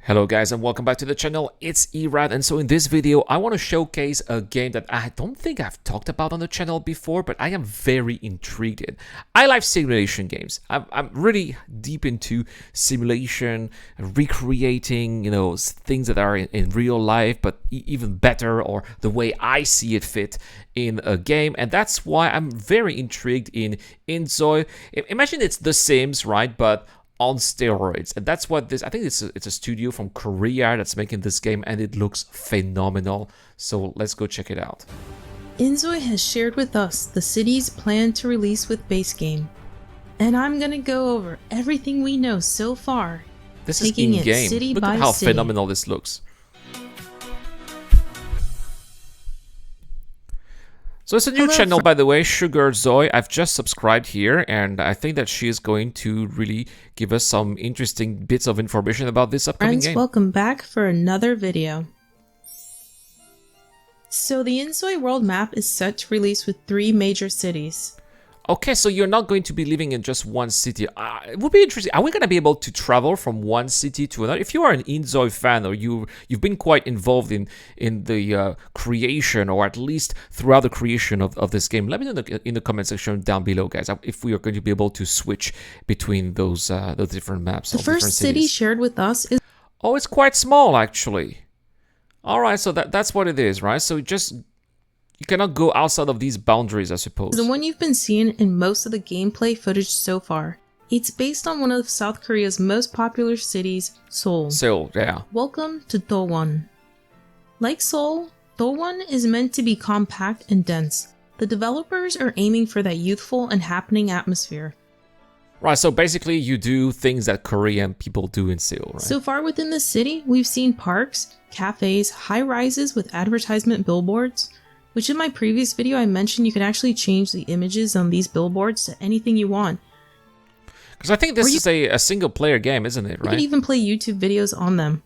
Hello guys and welcome back to the channel, it's Erad, and so in this video I want to showcase a game that I don't think I've talked about on the channel before, but I am very intrigued in. I like simulation games. I'm really deep into simulation, recreating, things that are in real life, but even better, or the way I see it fit in a game, and that's why I'm very intrigued in InZoi. Imagine it's The Sims, right? But on steroids, and that's what this. I think it's a studio from Korea that's making this game, and it looks phenomenal. So let's go check it out. InZoi has shared with us the city's plan to release with base game, and I'm gonna go over everything we know so far. This is in-game. Look at how phenomenal this looks. So it's a new channel, by the way, InZoi. I've just subscribed here, and I think that she is going to really give us some interesting bits of information about this upcoming game. Welcome back for another video. So the InZoi world map is set to release with 3 major cities. Okay, so you're not going to be living in just one city. It would be interesting. Are we going to be able to travel from one city to another? If you are an InZoi fan, or you've been quite involved in the creation, or at least throughout the creation of this game, let me know in the comment section down below, guys, if we are going to be able to switch between those different maps. The first city shared with us is... Oh, it's quite small, actually. All right, so that's what it is, right? So you cannot go outside of these boundaries, I suppose. The one you've been seeing in most of the gameplay footage so far. It's based on one of South Korea's most popular cities, Seoul. Seoul, yeah. Welcome to Dowon. Like Seoul, Dowon is meant to be compact and dense. The developers are aiming for that youthful and happening atmosphere. Right, so basically you do things that Korean people do in Seoul, right? So far within the city, we've seen parks, cafes, high-rises with advertisement billboards, which in my previous video I mentioned you can actually change the images on these billboards to anything you want. Because I think this is a single player game, isn't it, right? You can even play YouTube videos on them.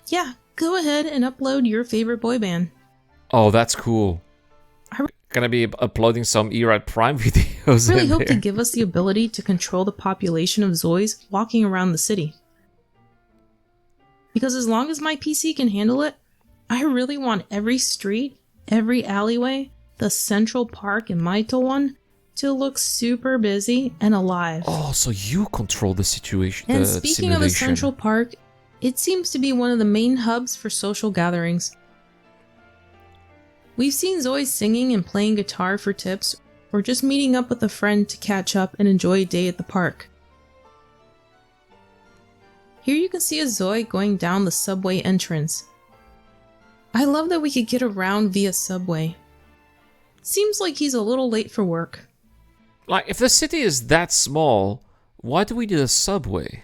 Yeah, go ahead and upload your favorite boy band. Oh, that's cool. I'm gonna be uploading some Erad Prime videos. I really hope to give us the ability to control the population of Zois walking around the city. Because as long as my PC can handle it, I really want every street, every alleyway, the central park in my Dowon to look super busy and alive. Oh, so you control the situation. And speaking of the central park, it seems to be one of the main hubs for social gatherings. We've seen Zoe singing and playing guitar for tips, or just meeting up with a friend to catch up and enjoy a day at the park. Here you can see a Zoe going down the subway entrance. I love that we could get around via subway. Seems like he's a little late for work. Like, if the city is that small, why do we need a subway?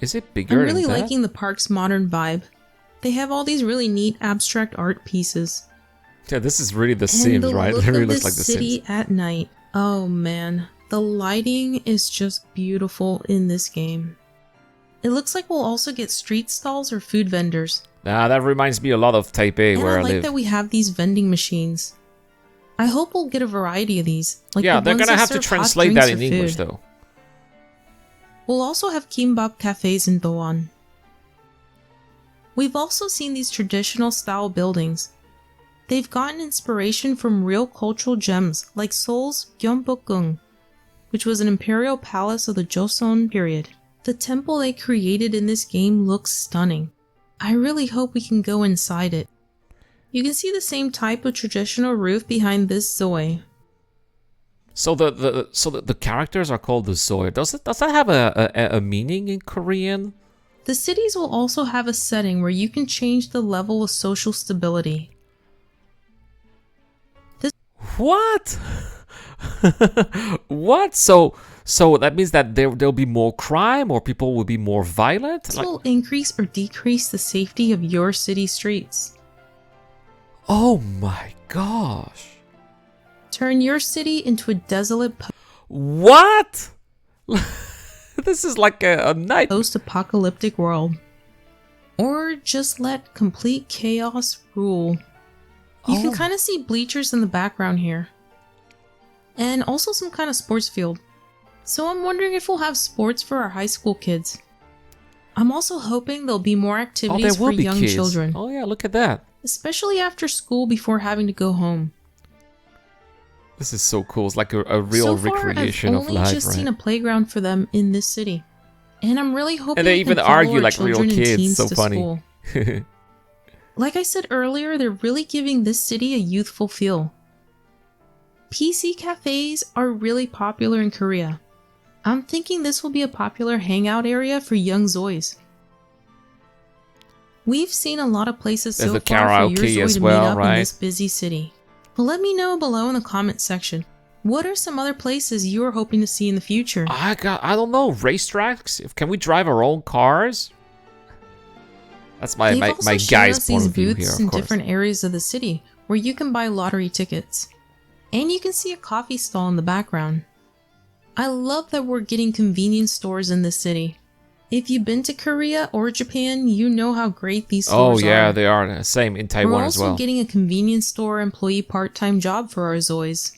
Is it bigger than that? I'm really liking the park's modern vibe. They have all these really neat abstract art pieces. Yeah, this is really The Sims, right? It really looks like The Sims. City at night. Oh man, the lighting is just beautiful in this game. It looks like we'll also get street stalls or food vendors. Nah, that reminds me a lot of Taipei, where I live. I like that we have these vending machines. I hope we'll get a variety of these. Like yeah, they're gonna have to translate that in English, though. We'll also have kimbap cafes in Dowon. We've also seen these traditional style buildings. They've gotten inspiration from real cultural gems like Seoul's Gyeongbokgung, which was an imperial palace of the Joseon period. The temple they created in this game looks stunning. I really hope we can go inside it. You can see the same type of traditional roof behind this Zoi. So the characters are called the Zoi. Does that have a meaning in Korean? The cities will also have a setting where you can change the level of social stability. What? What? So that means that there'll be more crime, or people will be more violent? This will increase or decrease the safety of your city streets. Oh my gosh. Turn your city into a desolate... What? This is like a night... post-apocalyptic world. Or just let complete chaos rule. You can kind of see bleachers in the background here. And also some kind of sports field. So I'm wondering if we'll have sports for our high school kids. I'm also hoping there'll be more Oh, activities there will for be young kids. children, Oh yeah, look at that. especially after school before having to go home. This is so cool. It's like a So real far, recreation I've of only life, just seen right? a playground for them in this city. And I'm really hoping And they I can even follow argue our like real children and kids. teens So to funny. school. Like I said earlier, they're really giving this city a youthful feel. PC cafes are really popular in Korea. I'm thinking this will be a popular hangout area for young Zois. We've seen a lot of places There's so the far for your karaoke Zoi as to well, meet up in right? this busy city. But let me know below in the comment section. What are some other places you are hoping to see in the future? I don't know, racetracks? Can we drive our own cars? That's my They've also shown guy's us point these of view here, booths of in course. different areas of the city where you can buy lottery tickets. And you can see a coffee stall in the background. I love that we're getting convenience stores in this city. If you've been to Korea or Japan, you know how great these Oh stores yeah, are. they are. Same in We're Taiwan as also well. getting a convenience store employee part-time job for our Zois.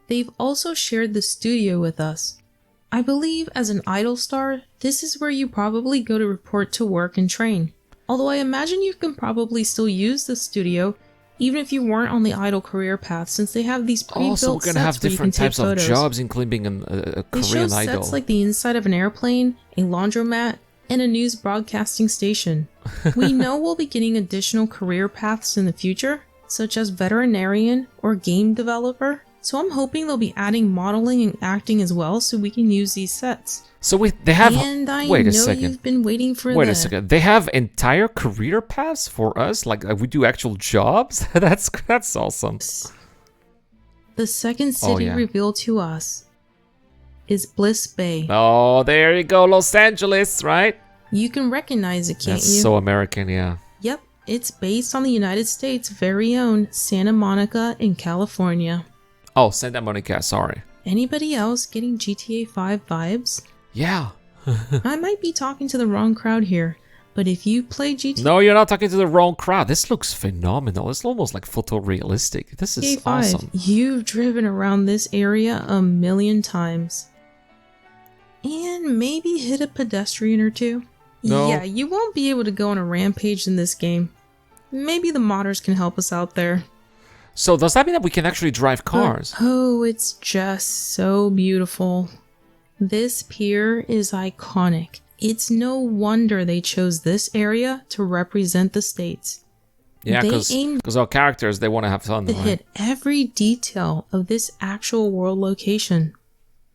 They've also shared the studio with us. I believe as an idol star, this is where you probably go to report to work and train. Although I imagine you can probably still use the studio even if you weren't on the idol career path, since they have these pre-built Also, we're gonna sets have where you can different take types of photos. jobs, including a They show Korean idol. sets like the inside of an airplane, a laundromat, and a news broadcasting station. We know we'll be getting additional career paths in the future, such as veterinarian or game developer, so I'm hoping they'll be adding modeling and acting as well so we can use these sets. So they have. And I Wait a know second. you've been waiting for Wait the... a second. They have entire career paths for us. Like we do actual jobs. That's awesome. The second city yeah. revealed to us is Bliss Bay. Oh, there you go, Los Angeles, right? You can recognize it, can't That's you? so American, yeah. Yep, it's based on the United States' very own Santa Monica in California. Oh, Santa Monica, sorry. Anybody else getting GTA 5 vibes? Yeah. I might be talking to the wrong crowd here, but if you play GTA No, you're not talking to the wrong crowd. This looks phenomenal. It's almost like photorealistic. This is 5, awesome. you've driven around this area a million times. And maybe hit a pedestrian or two. No. Yeah, you won't be able to go on a rampage in this game. Maybe the modders can help us out there. So does that mean that we can actually drive cars? Oh, it's just so beautiful. This pier is iconic. It's no wonder they chose this area to represent the states. Yeah, they aim because our characters, they want to have fun, to right? hit every detail of this actual world location.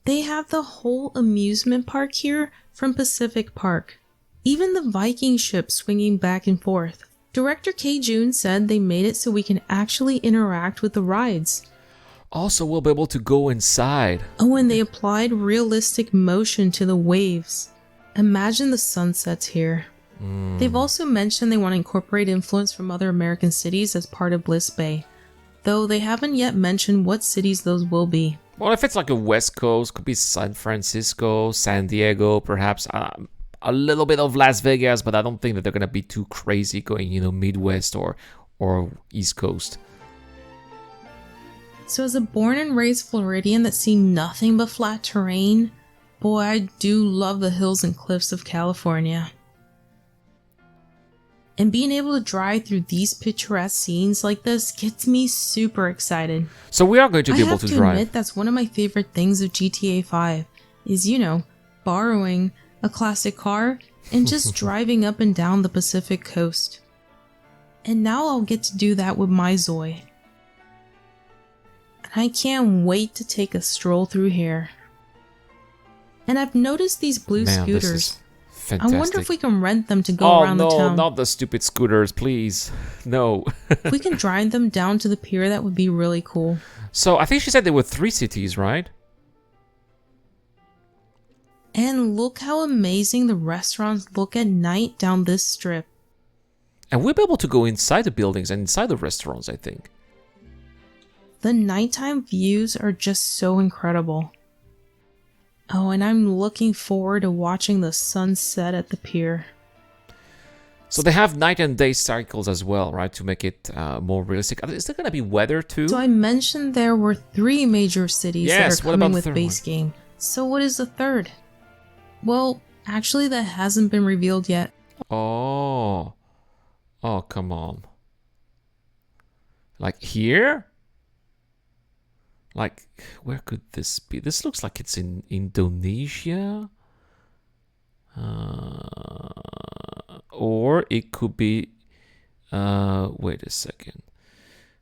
They have the whole amusement park here from Pacific Park. Even the Viking ship swinging back and forth. Director K. Jun said they made it so we can actually interact with the rides. Also, we'll be able to go inside. Oh, and they applied realistic motion to the waves. Imagine the sunsets here. They've also mentioned they want to incorporate influence from other American cities as part of Bliss Bay, though they haven't yet mentioned what cities those will be. Well, if it's like a West Coast, could be San Francisco, San Diego, perhaps a little bit of Las Vegas, but I don't think that they're gonna be too crazy going, Midwest or East Coast. So as a born and raised Floridian that's seen nothing but flat terrain, boy, I do love the hills and cliffs of California. And being able to drive through these picturesque scenes like this gets me super excited. So we are going to be I able have to to drive. admit that's one of my favorite things of GTA 5 is, borrowing a classic car and just driving up and down the Pacific coast. And now I'll get to do that with my Zoi. And I can't wait to take a stroll through here. And I've noticed these blue Man, this scooters. is fantastic. I wonder if we can rent them to go around the town. Not the stupid scooters, please. No. If we can drive them down to the pier, that would be really cool. So I think she said there were 3 cities, right? And look how amazing the restaurants look at night down this strip. And we'll be able to go inside the buildings and inside the restaurants, I think. The nighttime views are just so incredible. Oh, and I'm looking forward to watching the sunset at the pier. So they have night and day cycles as well, right? To make it more realistic. Is there going to be weather too? So I mentioned there were 3 major cities Yes, that are what about coming the with third base game. So what is the third? Well, Actually, that hasn't been revealed yet. Oh. Oh, come on. Like here? Like, where could this be? This looks like it's in Indonesia. Or it could be... wait a second.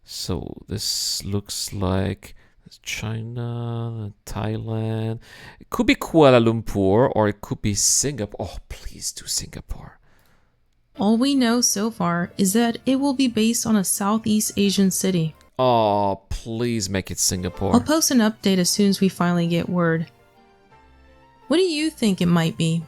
So this looks like China, Thailand. It could be Kuala Lumpur or it could be Singapore. Oh, please do Singapore. All we know so far is that it will be based on a Southeast Asian city. Oh, please make it Singapore. I'll post an update as soon as we finally get word. What do you think it might be?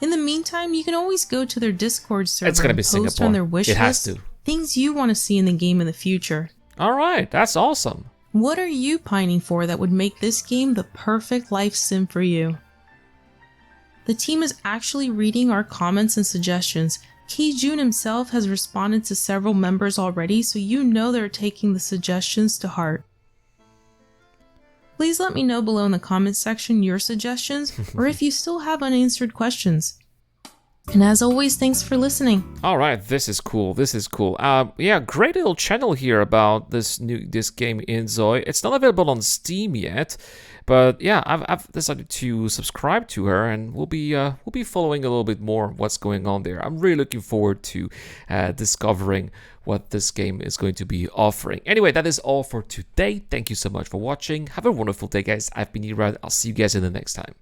In the meantime, you can always go to their Discord server It's gonna and be post Singapore. on their wish It has list to. things you want to see in the game in the future. All right, that's awesome. What are you pining for that would make this game the perfect life sim for you? The team is actually reading our comments and suggestions. Ki-jun himself has responded to several members already, so you know they're taking the suggestions to heart. Please let me know below in the comments section your suggestions, or if you still have unanswered questions. And as always, thanks for listening. All right, this is cool. This is cool. Yeah, great little channel here about this game InZoi. It's not available on Steam yet, but yeah, I've decided to subscribe to her, and we'll be following a little bit more what's going on there. I'm really looking forward to discovering what this game is going to be offering. Anyway, that is all for today. Thank you so much for watching. Have a wonderful day, guys. I've been Irad. I'll see you guys in the next time.